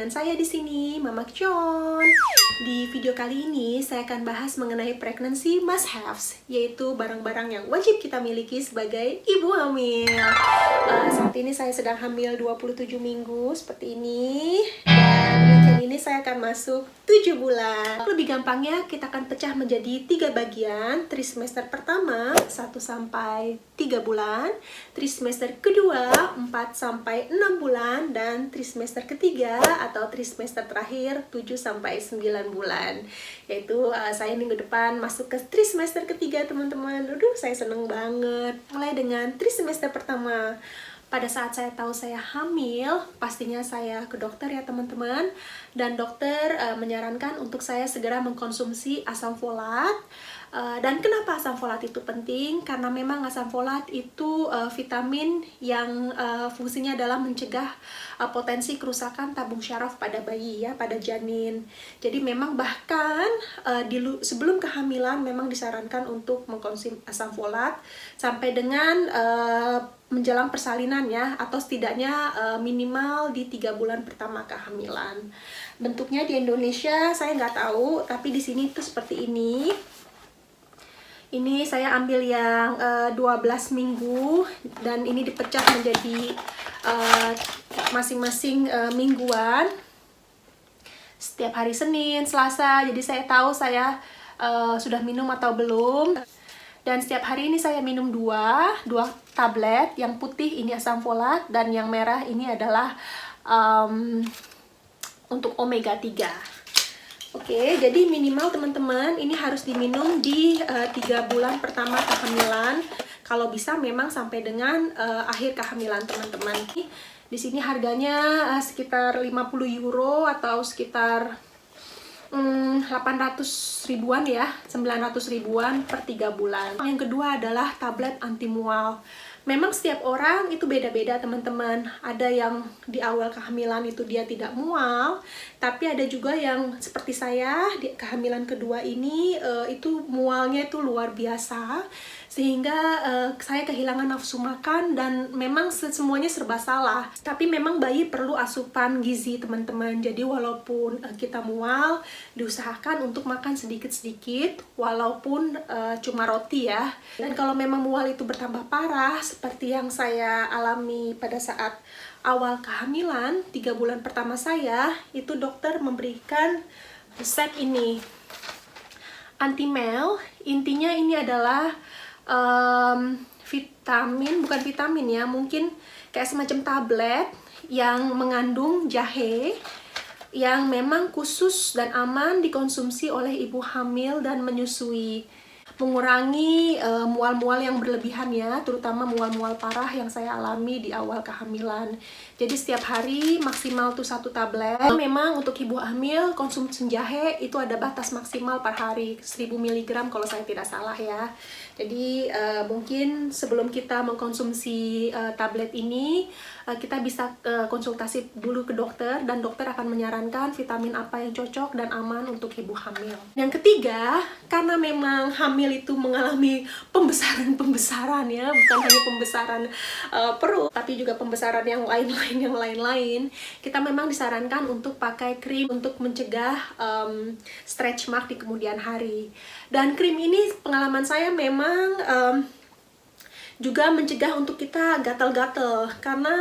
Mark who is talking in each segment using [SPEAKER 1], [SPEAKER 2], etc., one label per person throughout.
[SPEAKER 1] dengan saya di sini, Mama John. Di video kali ini saya akan bahas mengenai pregnancy must-haves, yaitu barang-barang yang wajib kita miliki sebagai ibu hamil. Saat ini saya sedang hamil 27 minggu seperti ini. Dan ini saya akan masuk 7 bulan. Lebih gampangnya kita akan pecah menjadi 3 bagian. Trimester pertama 1 sampai 3 bulan, trimester kedua 4 sampai 6 bulan, dan trimester ketiga atau trimester terakhir 7 sampai 9 bulan. Yaitu saya minggu depan masuk ke trimester ketiga, teman-teman. Aduh, saya seneng banget. Mulai dengan trimester pertama. Pada saat saya tahu saya hamil, pastinya saya ke dokter ya teman-teman. Dan dokter menyarankan untuk saya segera mengkonsumsi asam folat. Dan kenapa asam folat itu penting? Karena memang asam folat itu vitamin yang fungsinya adalah mencegah potensi kerusakan tabung syaraf pada bayi ya, pada janin. Jadi memang bahkan sebelum kehamilan memang disarankan untuk mengkonsumsi asam folat sampai dengan menjelang persalinan ya, atau setidaknya minimal di 3 bulan pertama kehamilan. Bentuknya di Indonesia saya nggak tahu, tapi di sini tuh seperti ini. Ini saya ambil yang 12 minggu dan ini dipecah menjadi masing-masing mingguan. Setiap hari Senin, Selasa, jadi saya tahu saya sudah minum atau belum. Dan setiap hari ini saya minum 2 tablet. Yang putih ini asam folat dan yang merah ini adalah untuk omega 3. Oke, jadi minimal teman-teman ini harus diminum di 3 bulan pertama kehamilan. Kalau bisa memang sampai dengan akhir kehamilan teman-teman. Di sini harganya sekitar 50 euro atau sekitar 800 ribuan ya, 900 ribuan per 3 bulan. Yang kedua adalah tablet anti mual. Memang setiap orang itu beda-beda teman-teman. Ada yang di awal kehamilan itu dia tidak mual, tapi ada juga yang seperti saya di kehamilan kedua ini itu mualnya itu luar biasa, sehingga saya kehilangan nafsu makan dan memang semuanya serba salah. Tapi memang bayi perlu asupan gizi teman-teman. Jadi walaupun kita mual, diusahakan untuk makan sedikit-sedikit walaupun cuma roti ya. Dan kalau memang mual itu bertambah parah seperti yang saya alami pada saat awal kehamilan 3 bulan pertama saya, itu dokter memberikan resep ini, Antimel. Intinya ini adalah vitamin, bukan vitamin ya, mungkin kayak semacam tablet yang mengandung jahe, yang memang khusus dan aman dikonsumsi oleh ibu hamil dan menyusui. Mengurangi mual-mual yang berlebihan ya, terutama mual-mual parah yang saya alami di awal kehamilan. Jadi setiap hari maksimal tuh 1 tablet. Memang untuk ibu hamil konsumsi jahe itu ada batas maksimal per hari 1000 mg kalau saya tidak salah ya. Jadi mungkin sebelum kita mengkonsumsi tablet ini, kita bisa konsultasi dulu ke dokter, dan dokter akan menyarankan vitamin apa yang cocok dan aman untuk ibu hamil. Yang ketiga, karena memang hamil itu mengalami pembesaran ya, bukan hanya pembesaran perut, tapi juga pembesaran yang lain-lain. Kita memang disarankan untuk pakai krim untuk mencegah stretch mark di kemudian hari. Dan krim ini pengalaman saya memang juga mencegah untuk kita gatal-gatal, karena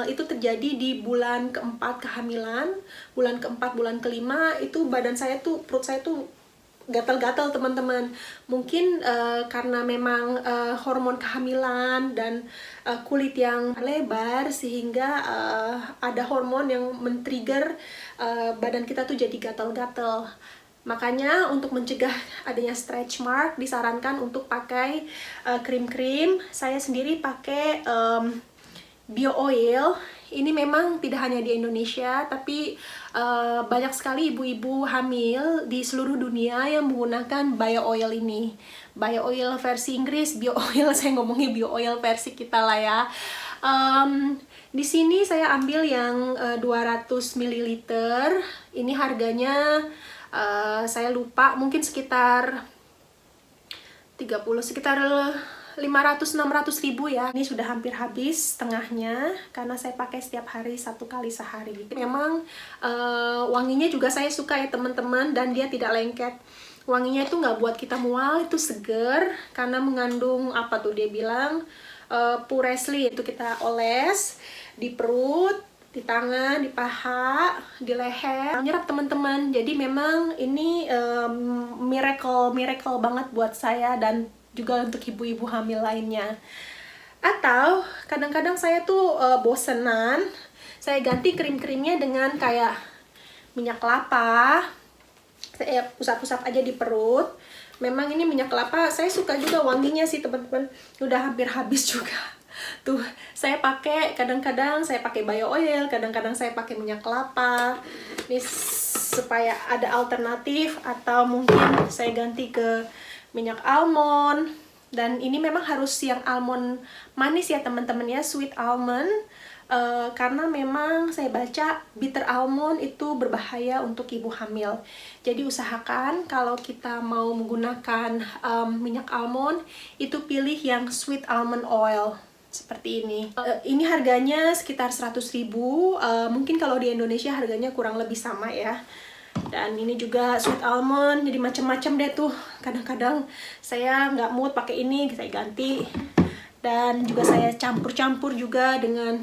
[SPEAKER 1] itu terjadi di bulan keempat kehamilan, bulan keempat, bulan kelima, itu badan saya tuh, perut saya tuh gatal-gatal teman-teman. Mungkin karena memang hormon kehamilan dan kulit yang lebar, sehingga ada hormon yang men-trigger badan kita tuh jadi gatal-gatal. Makanya untuk mencegah adanya stretch mark disarankan untuk pakai krim-krim. Saya sendiri pakai bio oil. Ini memang tidak hanya di Indonesia, tapi banyak sekali ibu-ibu hamil di seluruh dunia yang menggunakan bio oil ini. Bio oil versi Inggris, bio oil, saya ngomongnya bio oil versi kita lah ya. Di sini saya ambil yang 200 ml. Ini harganya saya lupa, mungkin sekitar 30, sekitar 500-600 ribu ya. Ini sudah hampir habis setengahnya karena saya pakai setiap hari 1 kali sehari. Memang wanginya juga saya suka ya teman-teman, dan dia tidak lengket. Wanginya itu nggak buat kita mual, itu seger karena mengandung apa tuh dia bilang puresli. Itu kita oles di perut, di tangan, di paha, di leher, nyerap teman-teman. Jadi memang ini miracle banget buat saya dan juga untuk ibu-ibu hamil lainnya. Atau kadang-kadang saya tuh bosenan, saya ganti krim-krimnya dengan kayak minyak kelapa. Saya usap-usap aja di perut. Memang ini minyak kelapa saya suka juga wanginya sih teman-teman. Udah hampir habis juga. Tuh, saya pakai kadang-kadang saya pakai bio oil, kadang-kadang saya pakai minyak kelapa. Ini supaya ada alternatif, atau mungkin saya ganti ke minyak almond. Dan ini memang harus yang almond manis ya teman-teman ya, sweet almond. Karena memang saya baca bitter almond itu berbahaya untuk ibu hamil. Jadi usahakan kalau kita mau menggunakan minyak almond itu pilih yang sweet almond oil. Seperti ini. Ini harganya sekitar 100 ribu. Mungkin kalau di Indonesia harganya kurang lebih sama ya. Dan ini juga sweet almond, jadi macam-macam deh tuh. Kadang-kadang saya nggak mood pakai ini, saya ganti. Dan juga saya campur-campur juga dengan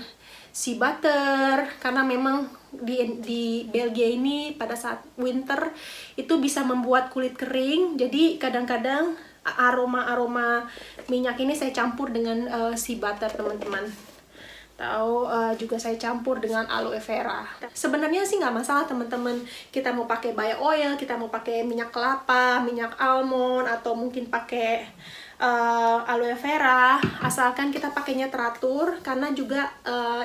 [SPEAKER 1] sea butter, karena memang di Belgia ini pada saat winter itu bisa membuat kulit kering. Jadi kadang-kadang aroma minyak ini saya campur dengan sea butter teman-teman. Tahu juga saya campur dengan aloe vera. Sebenarnya sih nggak masalah teman-teman. Kita mau pakai bio oil, kita mau pakai minyak kelapa, minyak almond, atau mungkin pakai aloe vera, asalkan kita pakainya teratur. Karena juga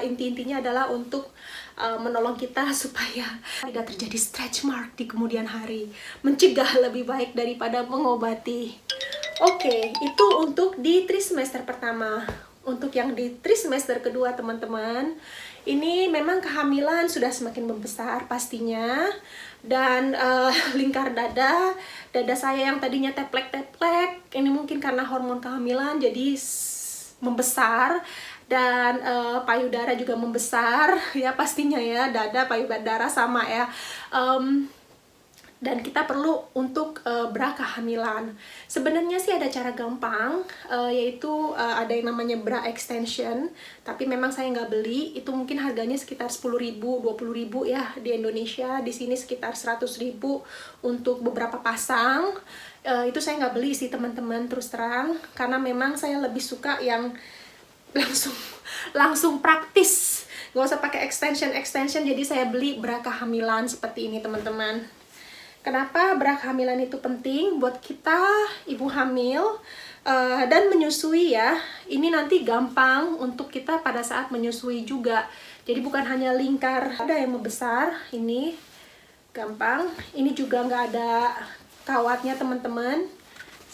[SPEAKER 1] inti-intinya adalah untuk menolong kita supaya tidak terjadi stretch mark di kemudian hari. Mencegah lebih baik daripada mengobati. Oke, itu untuk di trimester pertama. Untuk yang di trimester kedua teman-teman, ini memang kehamilan sudah semakin membesar pastinya. Dan lingkar dada saya yang tadinya teplek-teplek, ini mungkin karena hormon kehamilan jadi membesar. Dan payudara juga membesar ya pastinya ya, dada payudara sama ya. Dan kita perlu untuk bra kehamilan. Sebenarnya sih ada cara gampang, yaitu ada yang namanya bra extension, tapi memang saya nggak beli. Itu mungkin harganya sekitar 10.000, 20.000 ya di Indonesia. Di sini sekitar 100.000 untuk beberapa pasang. Itu saya nggak beli sih teman-teman, terus terang, karena memang saya lebih suka yang langsung praktis, nggak usah pakai extension. Jadi saya beli bra kehamilan seperti ini teman-teman. Kenapa bra kehamilan itu penting buat kita ibu hamil dan menyusui ya. Ini nanti gampang untuk kita pada saat menyusui juga. Jadi bukan hanya lingkar ada yang membesar, ini gampang. Ini juga nggak ada kawatnya teman-teman.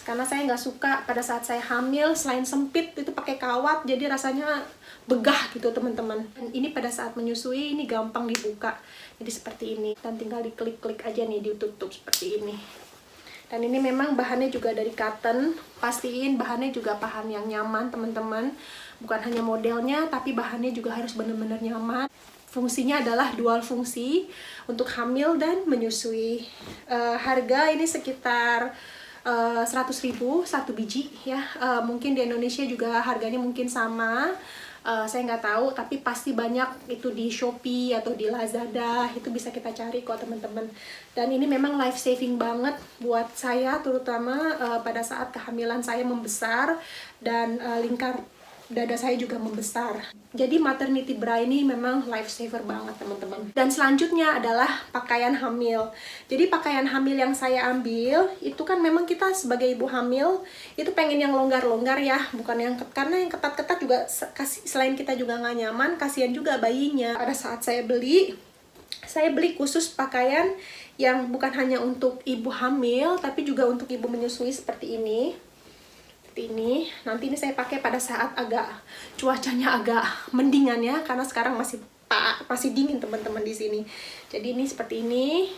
[SPEAKER 1] Karena saya nggak suka pada saat saya hamil, selain sempit itu pakai kawat, jadi rasanya begah gitu teman-teman. Ini pada saat menyusui ini gampang dibuka, jadi seperti ini, dan tinggal diklik-klik aja nih, ditutup seperti ini. Dan ini memang bahannya juga dari cotton. Pastiin bahannya juga bahan yang nyaman teman-teman, bukan hanya modelnya tapi bahannya juga harus benar-benar nyaman. Fungsinya adalah dual fungsi untuk hamil dan menyusui. Harga ini sekitar 100.000 satu biji ya. Mungkin di Indonesia juga harganya mungkin sama, saya nggak tahu, tapi pasti banyak itu di Shopee atau di Lazada, itu bisa kita cari kok teman-teman. Dan ini memang life saving banget buat saya, terutama pada saat kehamilan saya membesar dan lingkar dada saya juga membesar. Jadi maternity bra ini memang life saver banget teman-teman. Dan selanjutnya adalah pakaian hamil. Jadi pakaian hamil yang saya ambil itu kan memang kita sebagai ibu hamil itu pengen yang longgar-longgar ya, bukan yang karena yang ketat-ketat juga selain kita juga nggak nyaman, kasihan juga bayinya. Pada saat saya beli khusus pakaian yang bukan hanya untuk ibu hamil tapi juga untuk ibu menyusui seperti ini. Nanti ini saya pakai pada saat cuacanya agak mendingan ya, karena sekarang masih dingin teman-teman di sini. Jadi ini seperti ini.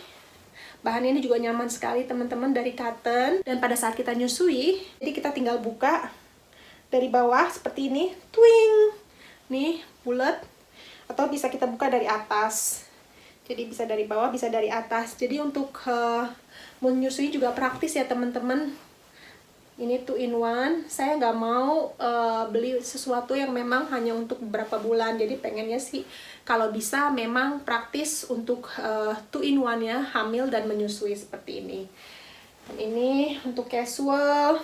[SPEAKER 1] Bahannya ini juga nyaman sekali teman-teman, dari cotton. Dan pada saat kita nyusui, jadi kita tinggal buka dari bawah seperti ini, twing, nih bulat, atau bisa kita buka dari atas. Jadi bisa dari bawah, bisa dari atas. Jadi untuk menyusui juga praktis ya teman-teman. Ini 2-in-1. Saya nggak mau beli sesuatu yang memang hanya untuk beberapa bulan. Jadi pengennya sih kalau bisa memang praktis untuk 2-in-1 ya, hamil dan menyusui seperti ini. Dan ini untuk casual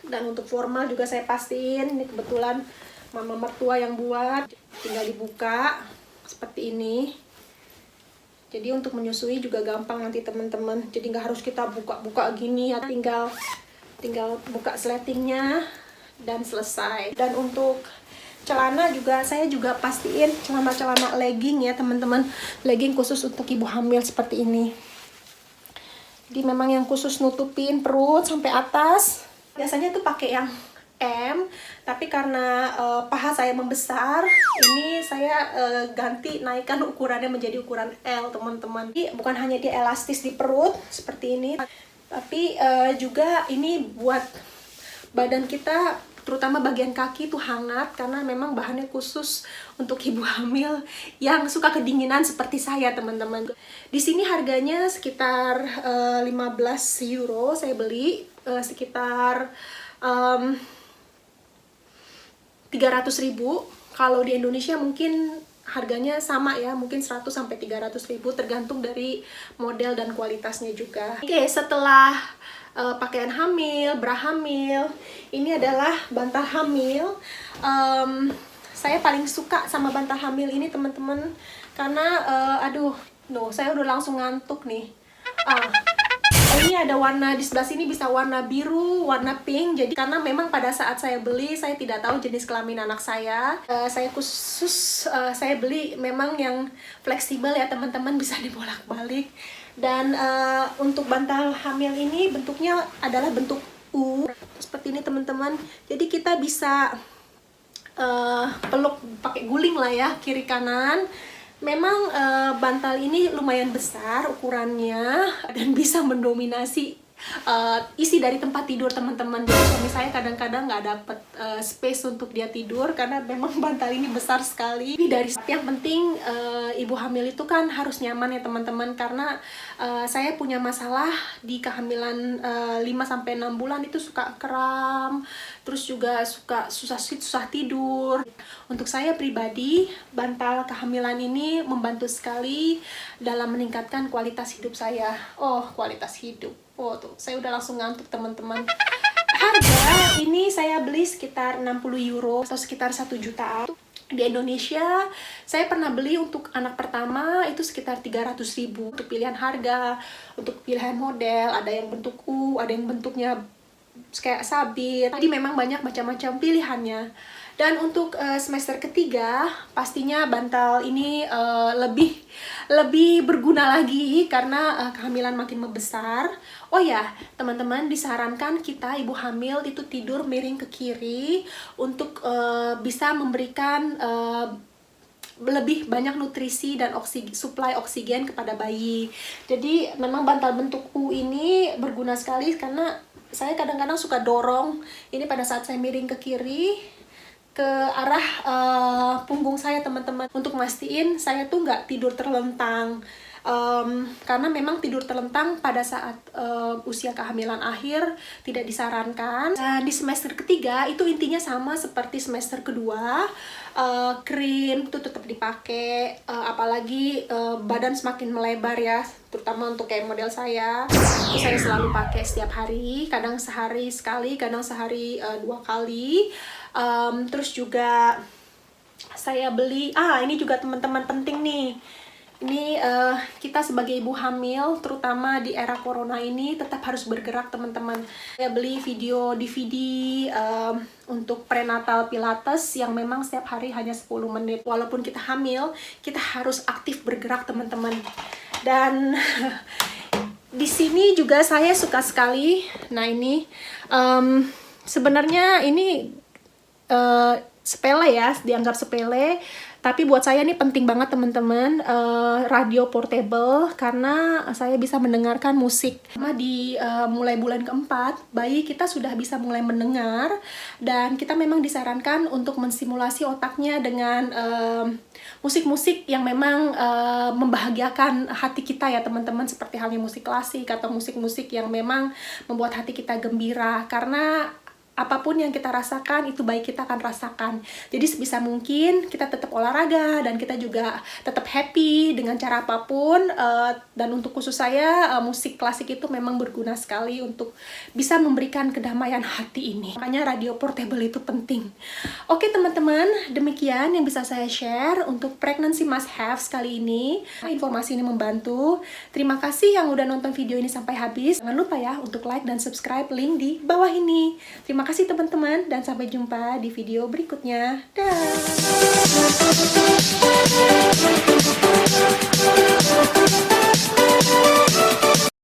[SPEAKER 1] dan untuk formal juga saya pastiin. Ini kebetulan mama mertua yang buat. Tinggal dibuka seperti ini. Jadi untuk menyusui juga gampang nanti teman-teman. Jadi nggak harus kita buka-buka gini ya, tinggal buka sletingnya dan selesai. Dan untuk celana juga saya juga pastiin celana-celana legging ya teman-teman, legging khusus untuk ibu hamil seperti ini. Jadi memang yang khusus nutupin perut sampai atas. Biasanya tuh pakai yang M, tapi karena paha saya membesar, ini saya ganti naikkan ukurannya menjadi ukuran L teman-teman. Bukan hanya dia elastis di perut seperti ini, tapi juga ini buat badan kita, terutama bagian kaki tuh hangat karena memang bahannya khusus untuk ibu hamil yang suka kedinginan seperti saya teman-teman. Di sini harganya sekitar 15 euro saya beli, sekitar 300.000. Kalau di Indonesia mungkin harganya sama ya, mungkin 100-300.000 tergantung dari model dan kualitasnya juga. Oke, setelah pakaian hamil, bra hamil, ini adalah bantal hamil. Saya paling suka sama bantal hamil ini teman-teman karena saya udah langsung ngantuk nih. Ini ada warna di sebelah sini, bisa warna biru, warna pink. Jadi karena memang pada saat saya beli saya tidak tahu jenis kelamin anak saya. Saya beli memang yang fleksibel ya teman-teman, bisa dibolak-balik. Dan untuk bantal hamil ini bentuknya adalah bentuk U seperti ini teman-teman. Jadi kita bisa peluk pakai guling lah ya, kiri kanan. Memang bantal ini lumayan besar ukurannya dan bisa mendominasi isi dari tempat tidur teman-teman. Jadi suami saya kadang-kadang nggak dapet space untuk dia tidur karena memang bantal ini besar sekali. Yang penting ibu hamil itu kan harus nyaman ya teman-teman, karena saya punya masalah di kehamilan 5-6 bulan itu suka kram, terus juga suka susah tidur. Untuk saya pribadi, bantal kehamilan ini membantu sekali dalam meningkatkan kualitas hidup saya. Kualitas hidup. Tuh, saya udah langsung ngantuk teman-teman. Harga ini saya beli sekitar 60 euro atau sekitar 1 jutaan. Di Indonesia, saya pernah beli untuk anak pertama itu sekitar 300.000. Untuk pilihan harga, untuk pilihan model, ada yang bentuk U, ada yang bentuknya kayak sabit. Jadi memang banyak macam-macam pilihannya. Dan untuk semester ketiga, pastinya bantal ini lebih berguna lagi karena kehamilan makin membesar. Oh ya, teman-teman, disarankan kita ibu hamil itu tidur miring ke kiri untuk bisa memberikan lebih banyak nutrisi dan suplai oksigen kepada bayi. Jadi memang bantal bentuk U ini berguna sekali karena saya kadang-kadang suka dorong ini pada saat saya miring ke kiri ke arah punggung saya teman-teman, untuk mastiin saya tuh nggak tidur terlentang. Karena memang tidur terlentang pada saat usia kehamilan akhir tidak disarankan. Dan di semester ketiga itu intinya sama seperti semester kedua, krim itu tetap dipakai, apalagi badan semakin melebar ya, terutama untuk kayak model saya. Itu saya selalu pakai setiap hari, kadang sehari sekali, kadang sehari 2 kali. Terus juga saya beli, ini juga teman-teman penting nih. Ini kita sebagai ibu hamil, terutama di era corona ini, tetap harus bergerak teman-teman. Saya beli video DVD untuk prenatal pilates yang memang setiap hari hanya 10 menit. Walaupun kita hamil, kita harus aktif bergerak teman-teman. Dan di sini juga saya suka sekali. Nah ini sebenarnya ini sepele ya, dianggap sepele. Tapi buat saya ini penting banget teman-teman, radio portable, karena saya bisa mendengarkan musik. Di mulai bulan keempat, bayi kita sudah bisa mulai mendengar, dan kita memang disarankan untuk menstimulasi otaknya dengan musik-musik yang memang membahagiakan hati kita ya teman-teman, seperti halnya musik klasik atau musik-musik yang memang membuat hati kita gembira, karena apapun yang kita rasakan, itu bayi kita akan rasakan. Jadi sebisa mungkin kita tetap olahraga dan kita juga tetap happy dengan cara apapun. Dan untuk khusus saya, musik klasik itu memang berguna sekali untuk bisa memberikan kedamaian hati ini. Makanya radio portable itu penting. Oke teman-teman, demikian yang bisa saya share untuk pregnancy must have kali ini. Informasi ini membantu. Terima kasih yang udah nonton video ini sampai habis. Jangan lupa ya untuk like dan subscribe, link di bawah ini. Terima kasih teman-teman, dan sampai jumpa di video berikutnya. Dah.